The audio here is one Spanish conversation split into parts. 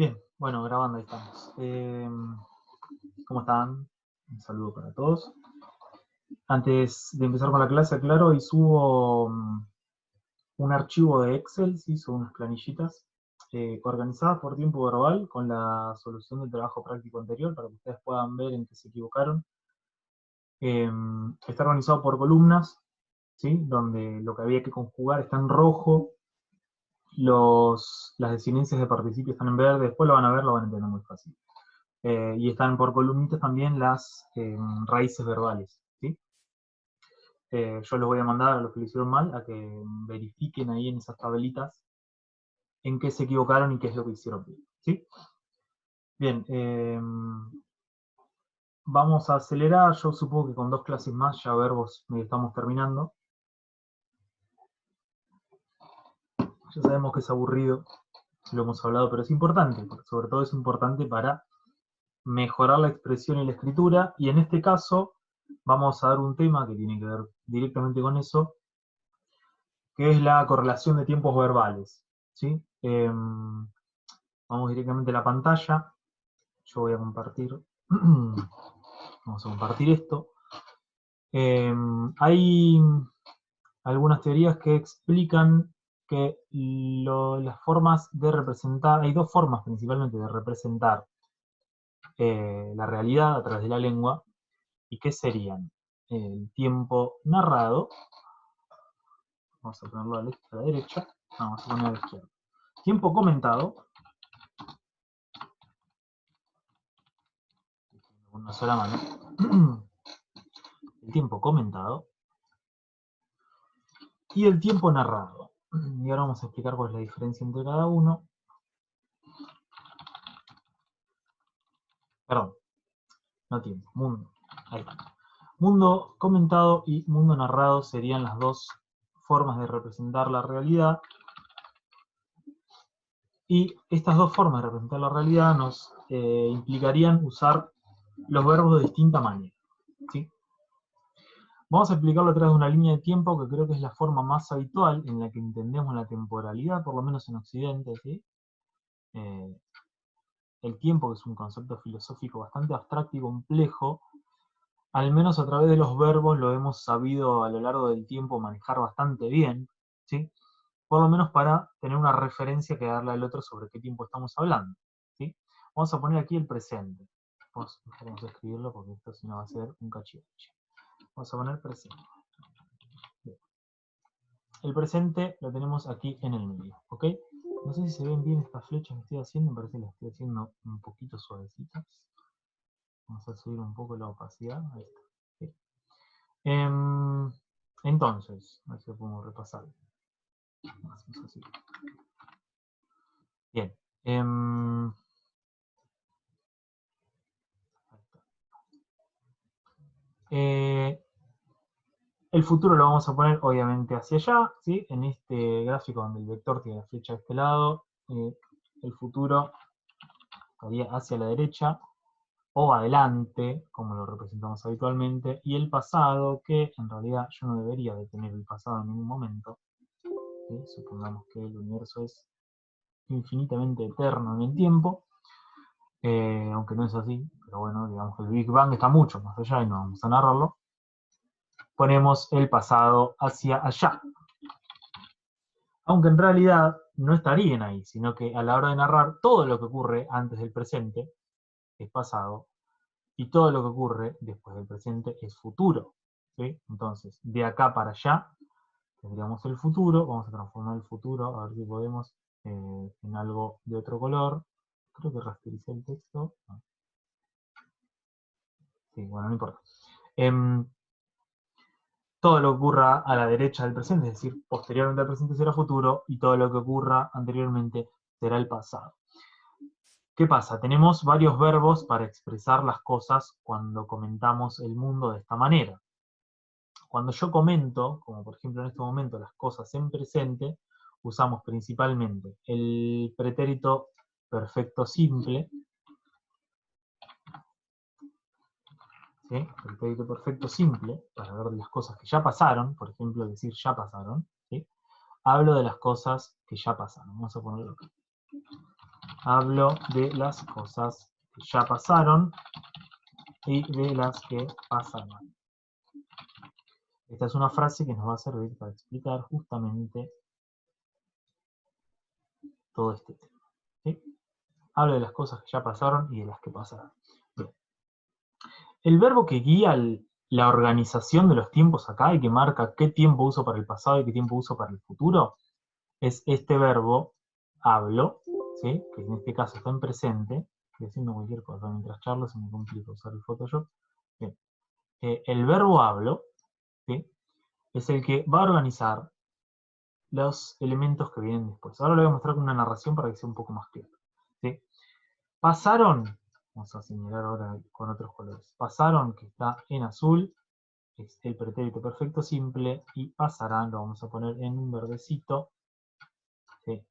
Bien, bueno, grabando, ahí estamos. ¿Cómo están? Un saludo para todos. Antes de empezar con la clase, aclaro, y subo un archivo de Excel, ¿sí? Son unas planillitas organizadas por tiempo verbal con la solución del trabajo práctico anterior para que ustedes puedan ver en qué se equivocaron. Está organizado por columnas, ¿sí? Donde lo que había que conjugar está en rojo, las desinencias de participio están en verde, después lo van a ver, lo van a entender muy fácil. Y están por columnitas también las raíces verbales, ¿sí? Yo les voy a mandar a los que lo hicieron mal a que verifiquen ahí en esas tabelitas en qué se equivocaron y qué es lo que hicieron bien, ¿sí? Bien, vamos a acelerar. Yo supongo que con 2 clases más ya verbos medio estamos terminando. Ya sabemos que es aburrido, lo hemos hablado, pero es importante, porque sobre todo es importante para mejorar la expresión y la escritura, y en este caso vamos a dar un tema que tiene que ver directamente con eso, que es la correlación de tiempos verbales, ¿sí? Vamos directamente a la pantalla. Yo voy a compartir. Vamos a compartir esto. Hay algunas teorías que explican que las formas de representar, hay 2 formas principalmente de representar la realidad a través de la lengua, y que serían el tiempo narrado. Vamos a ponerlo a la derecha, vamos a poner a la izquierda. Tiempo comentado, con una sola mano. El tiempo comentado y el tiempo narrado. Y ahora vamos a explicar cuál es la diferencia entre cada uno. Perdón, no tiempo, mundo. Ahí está. Mundo comentado y mundo narrado serían las 2 formas de representar la realidad. Y estas 2 formas de representar la realidad nos implicarían usar los verbos de distinta manera, ¿sí? Vamos a explicarlo a través de una línea de tiempo que creo que es la forma más habitual en la que entendemos la temporalidad, por lo menos en Occidente, ¿sí? El tiempo, que es un concepto filosófico bastante abstracto y complejo, al menos a través de los verbos lo hemos sabido a lo largo del tiempo manejar bastante bien, ¿sí? Por lo menos para tener una referencia que darle al otro sobre qué tiempo estamos hablando, ¿sí? Vamos a poner aquí el presente. Vamos a escribirlo porque esto si no va a ser un cachivache. Vamos a poner presente. Bien. El presente lo tenemos aquí en el medio, ¿ok? No sé si se ven bien estas flechas que estoy haciendo, me parece que las estoy haciendo un poquito suavecitas. Vamos a subir un poco la opacidad. Ahí está. Entonces, a ver si lo podemos repasar. Así. Bien. El futuro lo vamos a poner obviamente hacia allá, ¿sí? En este gráfico donde el vector tiene la flecha de este lado, el futuro estaría hacia la derecha o adelante, como lo representamos habitualmente, y el pasado, que en realidad yo no debería de tener el pasado en ningún momento, ¿sí? Supongamos que el universo es infinitamente eterno en el tiempo, aunque no es así, pero bueno, digamos que el Big Bang está mucho más allá y no vamos a narrarlo. Ponemos el pasado hacia allá. Aunque en realidad no estarían ahí, sino que a la hora de narrar todo lo que ocurre antes del presente es pasado, y todo lo que ocurre después del presente es futuro, ¿sí? Entonces, de acá para allá tendríamos el futuro. Vamos a transformar el futuro, a ver si podemos, en algo de otro color. Creo que rastericé el texto. Sí, bueno, no importa. Todo lo que ocurra a la derecha del presente, es decir, posteriormente al presente será futuro, y todo lo que ocurra anteriormente será el pasado. ¿Qué pasa? Tenemos varios verbos para expresar las cosas cuando comentamos el mundo de esta manera. Cuando yo comento, como por ejemplo en este momento, las cosas en presente, usamos principalmente el pretérito perfecto simple, ¿sí? El pretérito perfecto simple, para hablar de las cosas que ya pasaron, por ejemplo, decir ya pasaron, ¿sí? Hablo de las cosas que ya pasaron. Vamos a ponerlo acá. Hablo de las cosas que ya pasaron y de las que pasarán. Esta es una frase que nos va a servir para explicar justamente todo este tema. ¿Sí? Hablo de las cosas que ya pasaron y de las que pasarán. Bien. El verbo que guía la organización de los tiempos acá y que marca qué tiempo uso para el pasado y qué tiempo uso para el futuro es este verbo hablo, ¿sí? Que en este caso está en presente. Estoy haciendo cualquier cosa mientras charlo, se me complica usar el Photoshop. Bien. El verbo hablo, ¿sí? Es el que va a organizar los elementos que vienen después. Ahora lo voy a mostrar con una narración para que sea un poco más claro. ¿Sí? Pasaron, vamos a señalar ahora con otros colores, pasaron, que está en azul, es el pretérito perfecto simple, y pasarán, lo vamos a poner en un verdecito, ¿sí?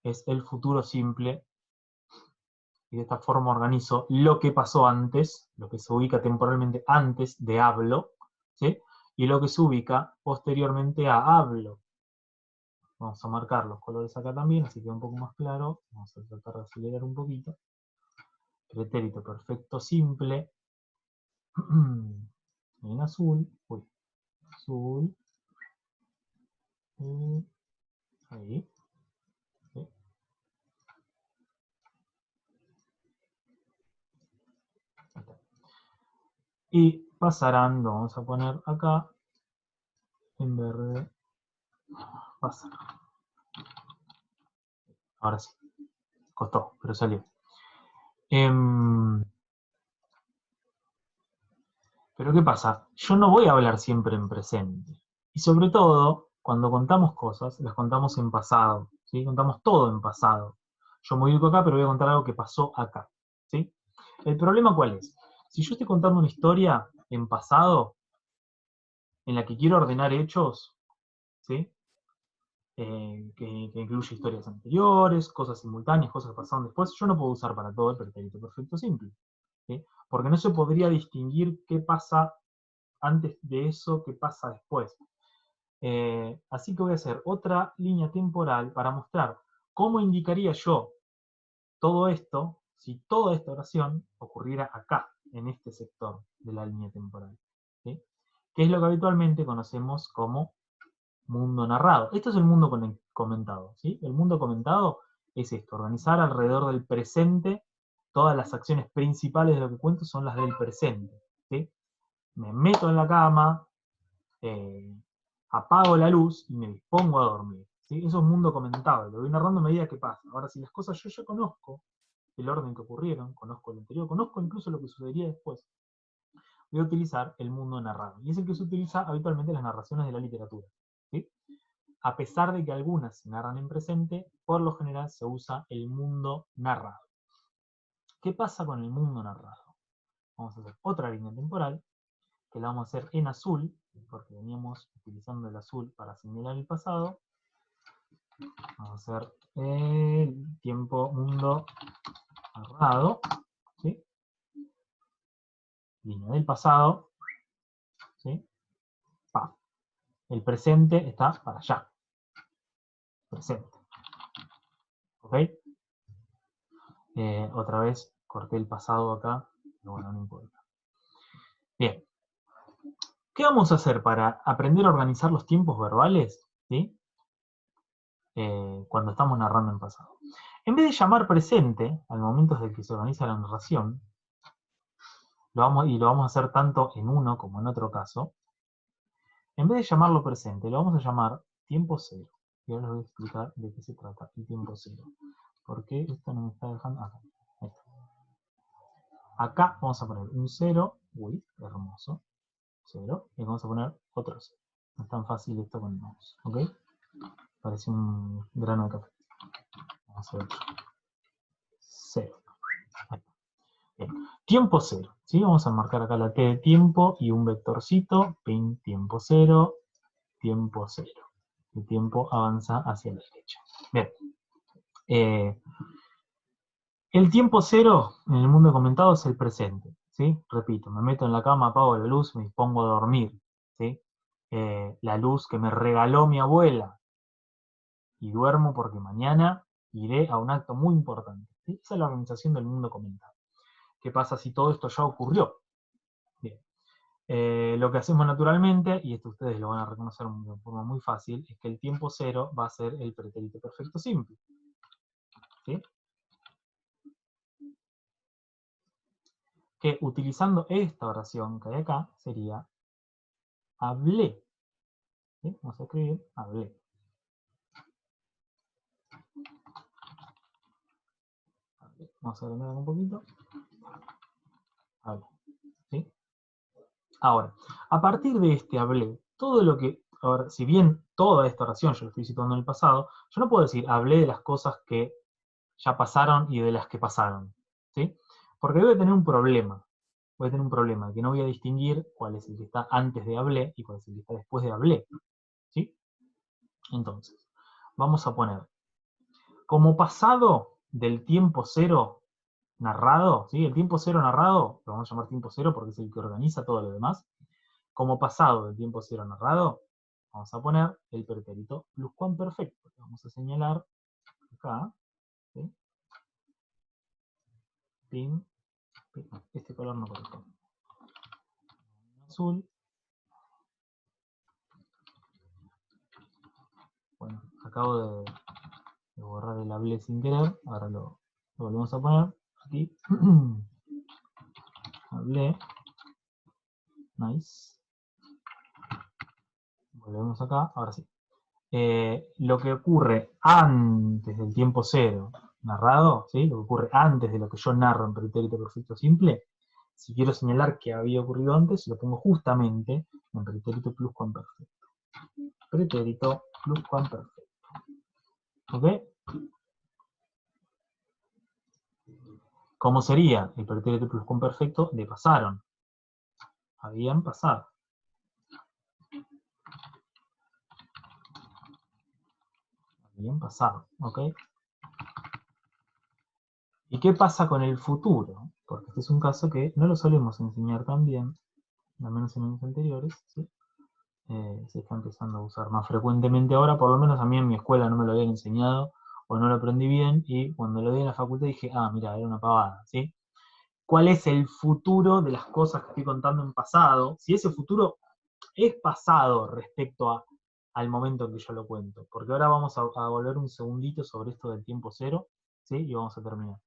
Es el futuro simple, y de esta forma organizo lo que pasó antes, lo que se ubica temporalmente antes de hablo, ¿sí? Y lo que se ubica posteriormente a hablo. Vamos a marcar los colores acá también, así que un poco más claro. Vamos a tratar de acelerar un poquito. Pretérito perfecto simple. En azul. Uy, azul. Ahí. ¿Sí? Y pasarán, lo vamos a poner acá, en verde. Pasarán. Ahora sí. Costó, pero salió. Pero ¿qué pasa? Yo no voy a hablar siempre en presente. Y sobre todo, cuando contamos cosas, las contamos en pasado. ¿Sí? Contamos todo en pasado. Yo me ubico acá, pero voy a contar algo que pasó acá. ¿Sí? ¿El problema cuál es? Si yo estoy contando una historia en pasado, en la que quiero ordenar hechos, ¿sí? Que incluye historias anteriores, cosas simultáneas, cosas que pasaron después, yo no puedo usar para todo el pretérito perfecto simple. ¿Sí? Porque no se podría distinguir qué pasa antes de eso, qué pasa después. Así que voy a hacer otra línea temporal para mostrar cómo indicaría yo todo esto si toda esta oración ocurriera acá, en este sector de la línea temporal. ¿Sí? Que es lo que habitualmente conocemos como mundo narrado. Esto es el mundo comentado. ¿Sí? El mundo comentado es esto, organizar alrededor del presente. Todas las acciones principales de lo que cuento son las del presente. ¿Sí? Me meto en la cama, apago la luz y me dispongo a dormir. ¿Sí? Eso es mundo comentado, lo voy narrando a medida que pasa. Ahora, si las cosas yo ya conozco, el orden que ocurrieron, conozco el anterior, conozco incluso lo que sucedería después, voy a utilizar el mundo narrado. Y es el que se utiliza habitualmente en las narraciones de la literatura. ¿Sí? A pesar de que algunas se narran en presente, por lo general se usa el mundo narrado. ¿Qué pasa con el mundo narrado? Vamos a hacer otra línea temporal, que la vamos a hacer en azul, porque veníamos utilizando el azul para señalar el pasado. Vamos a hacer el tiempo mundo narrado, ¿sí? Línea del pasado, ¿sí? Pa. El presente está para allá. Presente. ¿Ok? Otra vez corté el pasado acá, pero bueno, no importa. Bien. ¿Qué vamos a hacer para aprender a organizar los tiempos verbales? ¿Sí? Cuando estamos narrando en pasado. En vez de llamar presente, al momento en el que se organiza la narración, lo vamos a hacer tanto en uno como en otro caso, en vez de llamarlo presente, lo vamos a llamar tiempo cero. Y ahora les voy a explicar de qué se trata el tiempo cero. ¿Por qué esto no me está dejando? Acá. Ahí está. Acá vamos a poner un 0. Uy, hermoso. 0. Y vamos a poner otro 0. No es tan fácil esto con el mouse. ¿Ok? Parece un grano de café. Vamos a ver. 0. Bien. Tiempo 0. ¿Sí? Vamos a marcar acá la T de tiempo y un vectorcito. Pin, tiempo 0. Tiempo 0. El tiempo avanza hacia la derecha. Bien. El tiempo 0 en el mundo comentado es el presente. ¿Sí? Repito, me meto en la cama, apago la luz, me dispongo a dormir. ¿Sí? La luz que me regaló mi abuela. Y duermo porque mañana iré a un acto muy importante. ¿Sí? Esa es la organización del mundo comentado. ¿Qué pasa si todo esto ya ocurrió? Bien. Lo que hacemos naturalmente, y esto ustedes lo van a reconocer de forma muy fácil, es que el tiempo cero va a ser el pretérito perfecto simple. ¿Sí? Que utilizando esta oración que hay acá, sería hablé. ¿Sí? Vamos a escribir hablé. Vamos a agrandar un poquito. Hablé. ¿Sí? Ahora, a partir de este hablé, todo lo que, ahora, si bien toda esta oración yo lo estoy situando en el pasado, yo no puedo decir hablé de las cosas que ya pasaron y de las que pasaron. ¿Sí? Porque voy a tener un problema. Voy a tener un problema, que no voy a distinguir cuál es el que está antes de hablé y cuál es el que está después de hablé. ¿Sí? Entonces, vamos a poner como pasado del tiempo cero narrado, ¿sí? El tiempo cero narrado, lo vamos a llamar tiempo cero porque es el que organiza todo lo demás. Como pasado del tiempo cero narrado, vamos a poner el pretérito pluscuamperfecto. Vamos a señalar acá, ¿sí? Pin, pin. Este color no corresponde. Azul. Bueno, acabo de borrar el hablé sin querer, ahora lo volvemos a poner aquí. Hablé. Nice. Volvemos acá, ahora sí. Lo que ocurre antes del tiempo cero narrado, ¿sí? Lo que ocurre antes de lo que yo narro en pretérito perfecto simple, si quiero señalar que había ocurrido antes, lo pongo justamente en pretérito pluscuamperfecto. Pretérito pluscuamperfecto. ¿Ok? ¿Cómo sería el pretérito pluscuamperfecto de pasaron? Habían pasado. Habían pasado, ¿ok? ¿Y qué pasa con el futuro? Porque este es un caso que no lo solemos enseñar tan bien, al menos en años anteriores, ¿sí? Se está empezando a usar más frecuentemente ahora, por lo menos a mí en mi escuela no me lo habían enseñado, o no lo aprendí bien, y cuando lo vi en la facultad dije, ah, mira, era una pavada, ¿sí? ¿Cuál es el futuro de las cosas que estoy contando en pasado? Si ese futuro es pasado respecto al momento en que yo lo cuento. Porque ahora vamos a volver un segundito sobre esto del tiempo cero, ¿sí? Y vamos a terminar.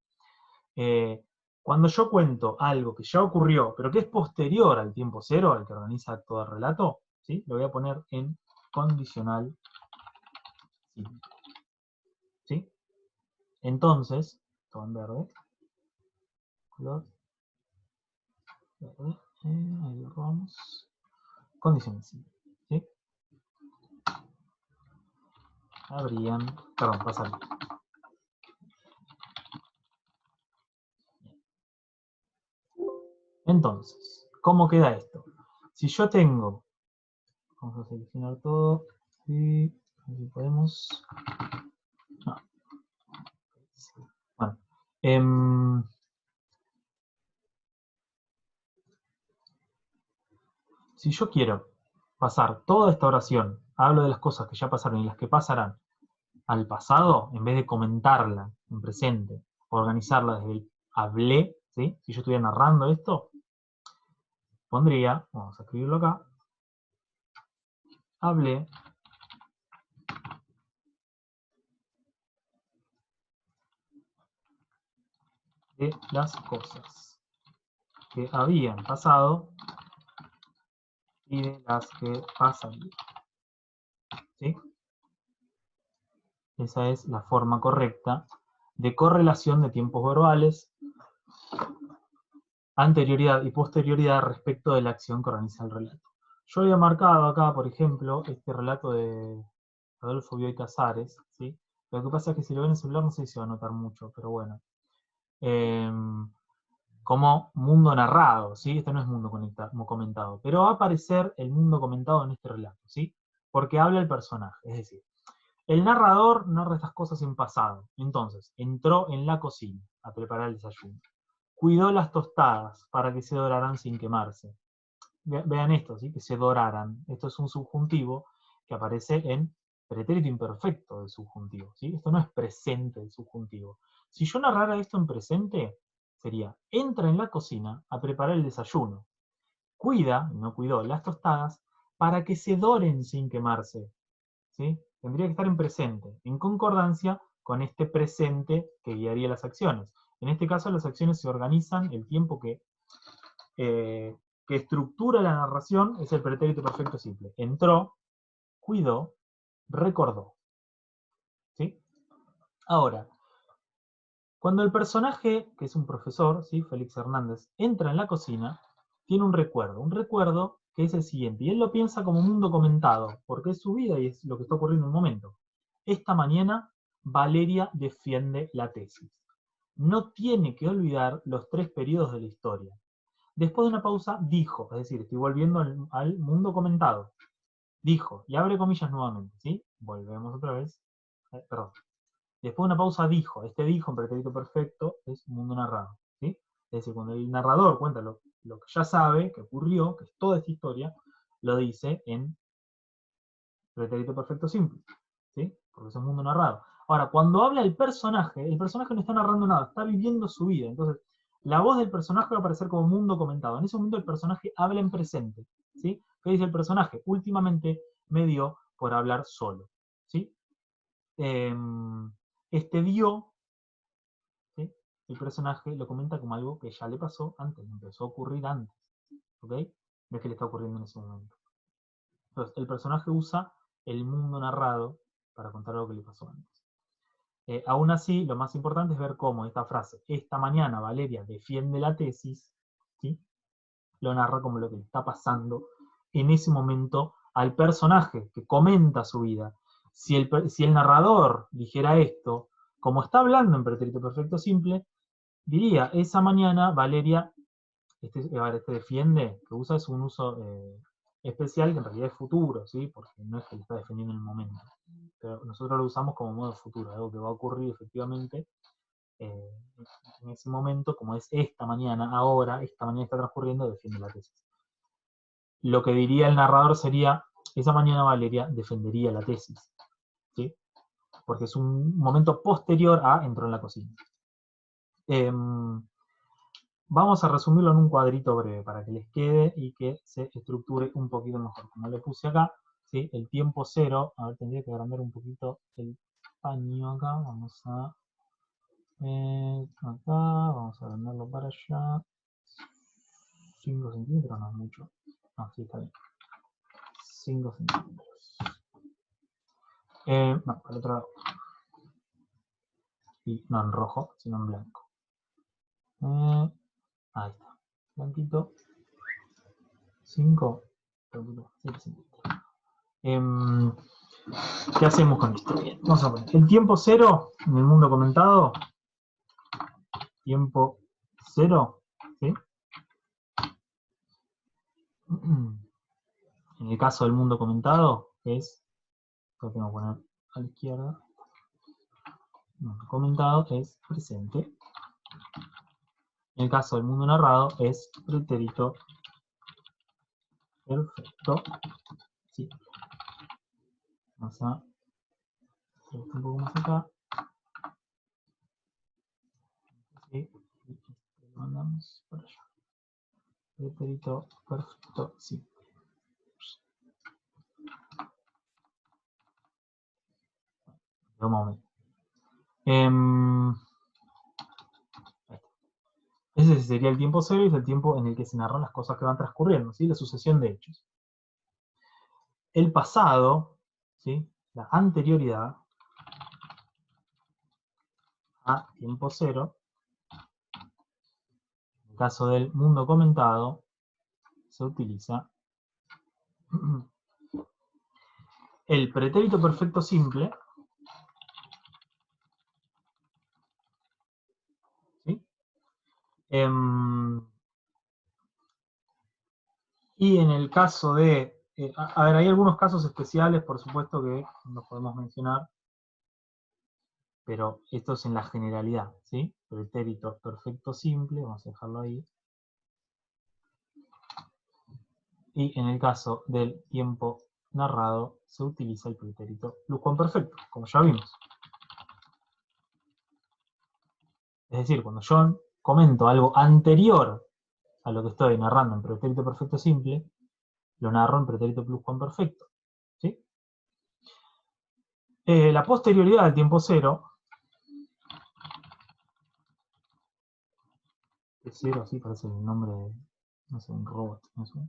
Cuando yo cuento algo que ya ocurrió, pero que es posterior al tiempo cero, al que organiza todo el relato, ¿sí? Lo voy a poner en condicional simple. ¿Sí? Entonces, todo en verde, color verde, ahí lo robamos, condicional simple. ¿Sí? Habrían, perdón, pasar. Entonces, ¿cómo queda esto? Si yo tengo, vamos a seleccionar todo, y aquí podemos, no. Bueno, si yo quiero pasar toda esta oración, hablo de las cosas que ya pasaron y las que pasarán al pasado, en vez de comentarla en presente, organizarla desde el hablé, ¿sí? Si yo estuviera narrando esto, pondría, vamos a escribirlo acá, hablé de las cosas que habían pasado y de las que pasan. ¿Sí? Esa es la forma correcta de correlación de tiempos verbales, anterioridad y posterioridad respecto de la acción que organiza el relato. Yo había marcado acá, por ejemplo, este relato de Adolfo Bioy Casares, ¿sí? Lo que pasa es que si lo ven en el celular no sé si se va a notar mucho, pero bueno. Como mundo narrado, ¿sí? Este no es mundo comentado, pero va a aparecer el mundo comentado en este relato, ¿sí? Porque habla el personaje, es decir, el narrador narra estas cosas en pasado. Entonces, entró en la cocina a preparar el desayuno. Cuidó las tostadas para que se doraran sin quemarse. Vean esto, ¿sí? Que se doraran. Esto es un subjuntivo que aparece en pretérito imperfecto del subjuntivo, ¿sí? Esto no es presente del subjuntivo. Si yo narrara esto en presente, sería, entra en la cocina a preparar el desayuno. Cuida, no cuidó, las tostadas para que se doren sin quemarse, ¿sí? Tendría que estar en presente, en concordancia con este presente que guiaría las acciones. En este caso, las acciones se organizan, el tiempo que estructura la narración es el pretérito perfecto simple. Entró, cuidó, recordó. ¿Sí? Ahora, cuando el personaje, que es un profesor, ¿sí? Félix Hernández, entra en la cocina, tiene un recuerdo que es el siguiente, y él lo piensa como mundo comentado, porque es su vida y es lo que está ocurriendo en un momento. Esta mañana, Valeria defiende la tesis. No tiene que olvidar los 3 periodos de la historia. Después de una pausa, dijo, es decir, estoy volviendo al mundo comentado. Dijo, y abre comillas nuevamente, ¿sí? Volvemos otra vez. Perdón. Después de una pausa, dijo. Este dijo en pretérito perfecto es mundo narrado, ¿sí? Es decir, cuando el narrador cuenta lo que ya sabe, que ocurrió, que es toda esta historia, lo dice en pretérito perfecto simple, ¿sí? Porque es un mundo narrado. Ahora, cuando habla el personaje no está narrando nada, está viviendo su vida. Entonces, la voz del personaje va a aparecer como mundo comentado. En ese momento el personaje habla en presente, ¿sí? ¿Qué dice el personaje? Últimamente me dio por hablar solo, ¿sí? Este dio, ¿sí? El personaje lo comenta como algo que ya le pasó antes, empezó a ocurrir antes, ¿ok? No es que le está ocurriendo en ese momento. Entonces, el personaje usa el mundo narrado para contar algo que le pasó antes. Aún así, lo más importante es ver cómo esta frase, esta mañana Valeria defiende la tesis, ¿sí? Lo narra como lo que le está pasando en ese momento al personaje que comenta su vida. Si el narrador dijera esto, como está hablando en pretérito perfecto simple, diría, esa mañana Valeria, este defiende, que usa es un uso especial que en realidad es futuro, ¿sí? Porque no es que le está defendiendo en el momento. Pero nosotros lo usamos como modo futuro, algo que va a ocurrir efectivamente en ese momento, como es esta mañana, ahora, esta mañana está transcurriendo, defiende la tesis. Lo que diría el narrador sería, esa mañana Valeria defendería la tesis, ¿sí? Porque es un momento posterior a entró en la cocina. Vamos a resumirlo en un cuadrito breve para que les quede y que se estructure un poquito mejor. Como le puse acá, ¿sí? El tiempo cero, a ver, tendría que agrandar un poquito el paño acá, vamos a acá, vamos a agrandarlo para allá, 5 centímetros, no es mucho, no, sí está bien, 5 centímetros. No, para el otro lado, y no en rojo, sino en blanco. Ahí está, blanquito, 5, 7 centímetros. ¿Qué hacemos con esto? Bien, vamos a poner el tiempo cero en el mundo comentado. Tiempo cero, ¿sí? En el caso del mundo comentado, es, lo tengo que poner a la izquierda, comentado es presente. En el caso del mundo narrado es pretérito perfecto simple. Vamos a hacer esto un poco más acá. Y lo mandamos para allá. Pretérito perfecto simple. Vamos a ver. Ese sería el tiempo cero y es el tiempo en el que se narran las cosas que van transcurriendo, ¿sí? La sucesión de hechos. El pasado, ¿sí? La anterioridad a tiempo cero, en el caso del mundo comentado, se utiliza el pretérito perfecto simple, ¿sí? Y en el caso de, a ver, hay algunos casos especiales, por supuesto, que nos podemos mencionar, pero esto es en la generalidad, ¿sí? Pretérito perfecto simple, vamos a dejarlo ahí. Y en el caso del tiempo narrado se utiliza el pretérito pluscuamperfecto, como ya vimos. Es decir, cuando yo comento algo anterior a lo que estoy narrando en pretérito perfecto simple, lo narro en pretérito pluscuamperfecto. ¿Sí? La posterioridad del tiempo cero, es cero, así parece el nombre de, no sé, un robot, no sé.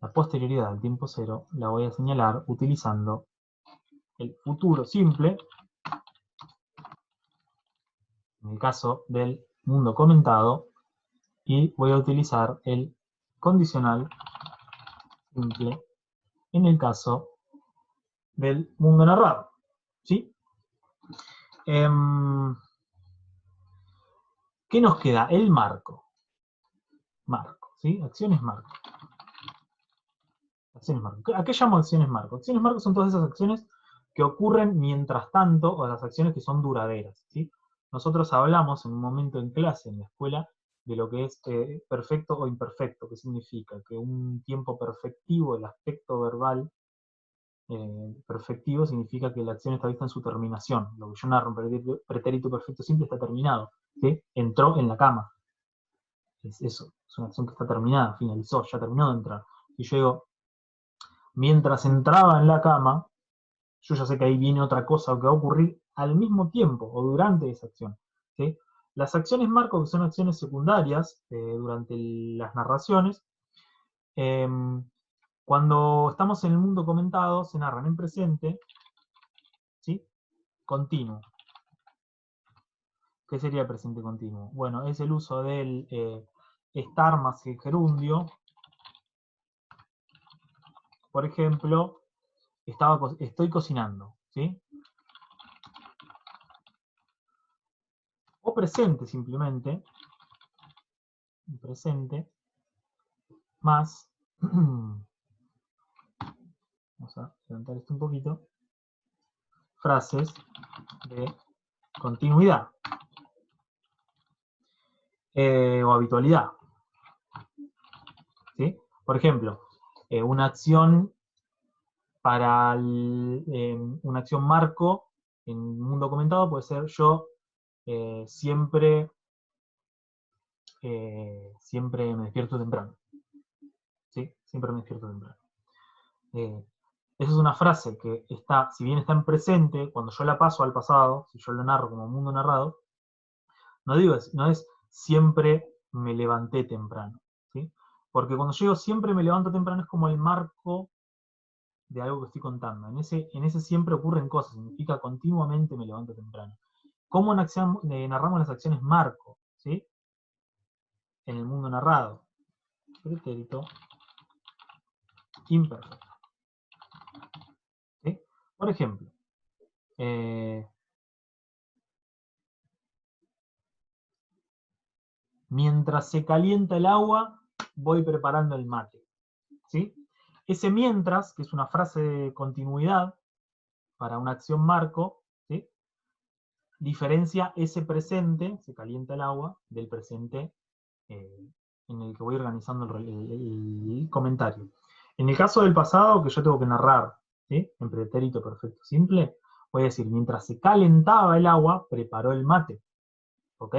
La posterioridad del tiempo cero la voy a señalar utilizando el futuro simple, en el caso del mundo comentado, y voy a utilizar el condicional simple en el caso del mundo narrado. ¿Sí? ¿Qué nos queda? El marco. Marco, ¿sí? Acciones marco. Acciones marco. ¿A qué llamo acciones marco? Acciones marco son todas esas acciones que ocurren mientras tanto, o las acciones que son duraderas, ¿sí? Nosotros hablamos en un momento en clase, en la escuela, de lo que es perfecto o imperfecto, que significa que un tiempo perfectivo, el aspecto verbal perfectivo, significa que la acción está vista en su terminación. Lo que yo narro en pretérito perfecto simple está terminado, ¿sí? Entró en la cama. Es eso, es una acción que está terminada, finalizó, ya terminó de entrar. Y yo digo, mientras entraba en la cama, yo ya sé que ahí viene otra cosa que va a ocurrir al mismo tiempo o durante esa acción. ¿Sí? Las acciones marco, que son acciones secundarias durante las narraciones, cuando estamos en el mundo comentado, se narran en presente, ¿sí? Continuo. ¿Qué sería presente continuo? Bueno, es el uso del estar más el gerundio. Por ejemplo, estoy cocinando, ¿sí? O presente simplemente, presente, más, vamos a levantar esto un poquito, frases de continuidad o habitualidad, ¿sí? Por ejemplo, una acción para una acción marco en mundo comentado puede ser yo siempre me despierto temprano. ¿Sí? Siempre me despierto temprano. Esa es una frase que está, si bien está en presente, cuando yo la paso al pasado, si yo lo narro como mundo narrado, no es siempre me levanté temprano. ¿Sí? Porque cuando yo digo siempre me levanto temprano es como el marco de algo que estoy contando. En ese siempre ocurren cosas, significa continuamente me levanto temprano. ¿Cómo narramos las acciones marco? ¿Sí? En el mundo narrado. Pretérito imperfecto. ¿Sí? Por ejemplo, mientras se calienta el agua, voy preparando el mate. ¿Sí? Ese mientras, que es una frase de continuidad para una acción marco, ¿sí? Diferencia ese presente, se calienta el agua, del presente en el que voy organizando el comentario. En el caso del pasado, que yo tengo que narrar, ¿sí? En pretérito perfecto simple, voy a decir, mientras se calentaba el agua, preparó el mate. ¿Ok?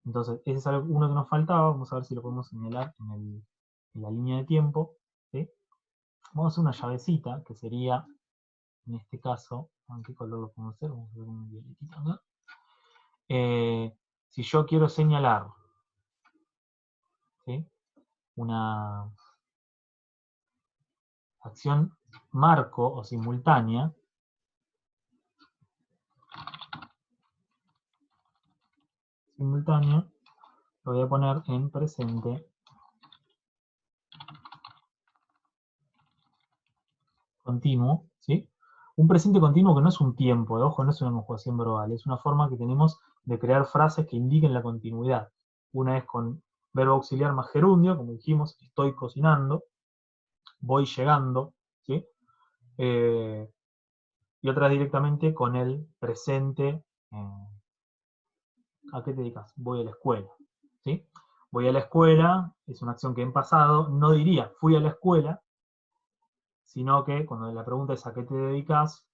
Entonces, ese es uno que nos faltaba, vamos a ver si lo podemos señalar en la línea de tiempo. ¿Sí? Vamos a hacer una llavecita, que sería, en este caso, ¿en qué color lo podemos hacer? Vamos a hacer un violetito acá. Si yo quiero señalar, ¿sí? Una acción marco o simultánea, lo voy a poner en presente continuo, ¿sí? Un presente continuo que no es un tiempo, ojo, no es una conjugación verbal, es una forma que tenemos de crear frases que indiquen la continuidad. Una es con verbo auxiliar más gerundio, como dijimos, estoy cocinando, voy llegando, ¿sí? Y otra directamente con el presente, ¿a qué te dedicas? Voy a la escuela, ¿sí? Voy a la escuela, es una acción que en pasado no diría fui a la escuela, sino que cuando la pregunta es ¿a qué te dedicas?,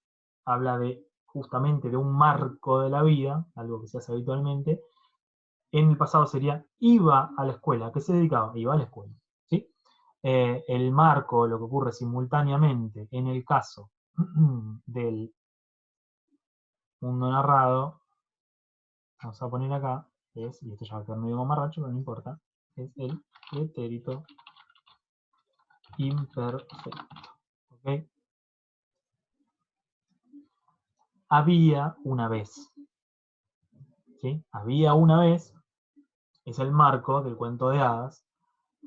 habla justamente de un marco de la vida, algo que se hace habitualmente. En el pasado sería iba a la escuela. ¿A qué se dedicaba? Iba a la escuela. ¿Sí? El marco, lo que ocurre simultáneamente en el caso del mundo narrado, vamos a poner acá, y esto ya va a quedar medio mamarracho, pero no importa, es el pretérito imperfecto. ¿Ok? Había una vez. ¿Sí? Había una vez es el marco del cuento de hadas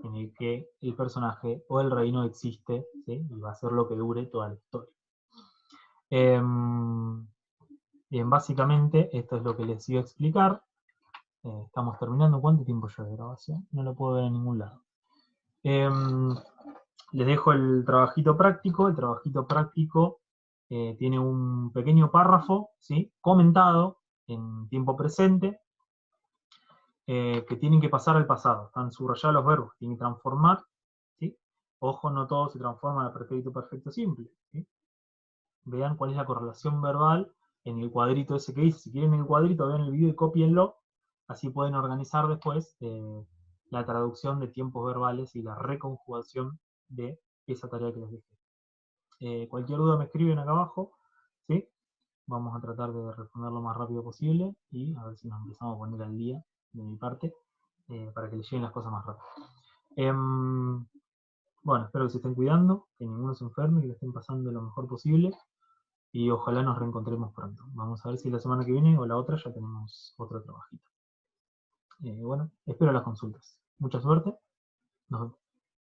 en el que el personaje o el reino existe, ¿sí? Y va a ser lo que dure toda la historia. Bien, básicamente esto es lo que les iba a explicar. Estamos terminando. ¿Cuánto tiempo lleva de grabación? No lo puedo ver en ningún lado. Les dejo el trabajito práctico. El trabajito práctico tiene un pequeño párrafo, ¿sí?, comentado en tiempo presente, que tienen que pasar al pasado. Están subrayados los verbos, tienen que transformar, ¿sí? Ojo, no todo se transforma en pretérito perfecto simple, ¿sí? Vean cuál es la correlación verbal en el cuadrito ese que dice. Si quieren el cuadrito, vean el video y cópienlo. Así pueden organizar después la traducción de tiempos verbales y la reconjugación de esa tarea que les dejé. Cualquier duda me escriben acá abajo, ¿sí? Vamos a tratar de responder lo más rápido posible y a ver si nos empezamos a poner al día de mi parte para que les lleguen las cosas más rápido. Bueno, espero que se estén cuidando, que ninguno se enferme, que lo estén pasando lo mejor posible y ojalá nos reencontremos pronto. Vamos a ver si la semana que viene o la otra ya tenemos otro trabajito. Bueno, espero las consultas. Mucha suerte. Nos vemos.